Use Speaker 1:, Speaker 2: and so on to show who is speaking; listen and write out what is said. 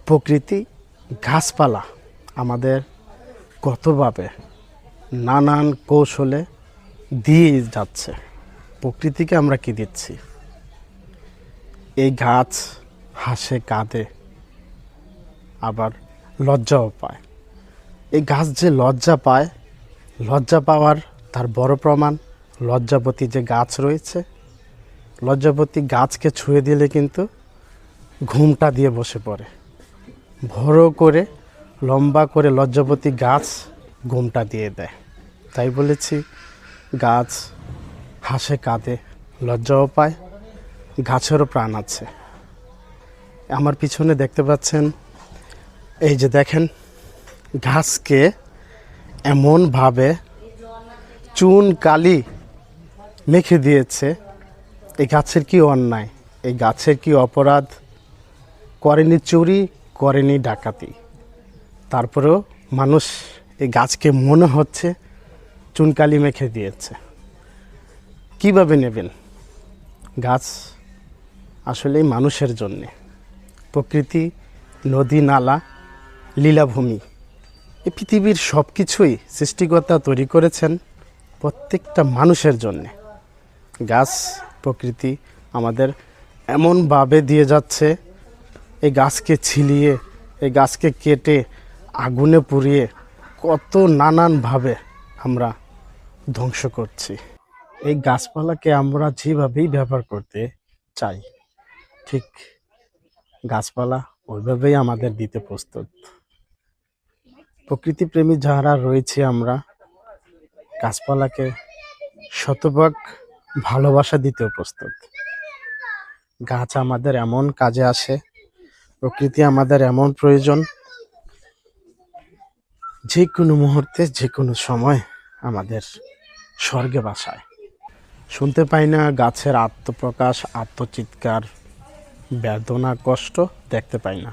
Speaker 1: প্রকৃতি গাছপালা আমাদের কতভাবে নানান কৌশলে দিয়ে যাচ্ছে। প্রকৃতিকে আমরা কি দিচ্ছি? এই গাছ হাসে কাঁদে আবার লজ্জাও পায়। এই গাছ যে লজ্জা পায়, লজ্জা পাওয়ার তার বড় প্রমাণ লজ্জাবতী যে গাছ রয়েছে। লজ্জাবতী গাছকে ছুঁয়ে দিলে কিন্তু ঘুমটা দিয়ে বসে পড়ে, বড় করে লম্বা করে লজ্জাবতী গাছ ঘুমটা দিয়ে দেয়। তাই বলেছি গাছ হাসে কাঁদে লজ্জাও পায়, গাছেরও প্রাণ আছে। আমার পিছনে দেখতে পাচ্ছেন, এই যে দেখেন, গাছকে এমনভাবে চুন কালি মেখে দিয়েছে। এই গাছের কি অন্যায়, এই গাছের কি অপরাধ? করেনি চুরি, করেনি ডাকাতি, তারপরেও মানুষ এই গাছকে মনে হচ্ছে চুনকালি মেখে দিয়েছে। কিভাবে নেবেন? গাছ আসলেই মানুষের জন্যে। প্রকৃতি, নদী, নালা, লীলাভূমি, এই পৃথিবীর সব কিছুই সৃষ্টিকর্তা তৈরি করেছেন প্রত্যেকটা মানুষের জন্যে। গাছ প্রকৃতি আমাদের এমনভাবে দিয়ে যাচ্ছে, এই গাছকে ছিলিয়ে, এই গাছকে কেটে আগুনে পুড়িয়ে কত নানানভাবে আমরা ধ্বংস করছি। এই গাছপালাকে আমরা যেভাবেই ব্যবহার করতে চাই, ঠিক গাছপালা ওইভাবেই আমাদের দিতে প্রস্তুত। প্রকৃতিপ্রেমী যারা রয়েছে, আমরা গাছপালাকে শতভাগ ভালোবাসা দিতেও প্রস্তুত। গাছ আমাদের এমন কাজে আসে, প্রকৃতি আমাদের এমন প্রয়োজন, যে কোনো মুহূর্তে যে কোনো সময় আমাদের স্বর্গে বাসায়। শুনতে পাই না গাছের আত্মপ্রকাশ, আত্মচিৎকার, বেদনা, কষ্ট দেখতে পাই না।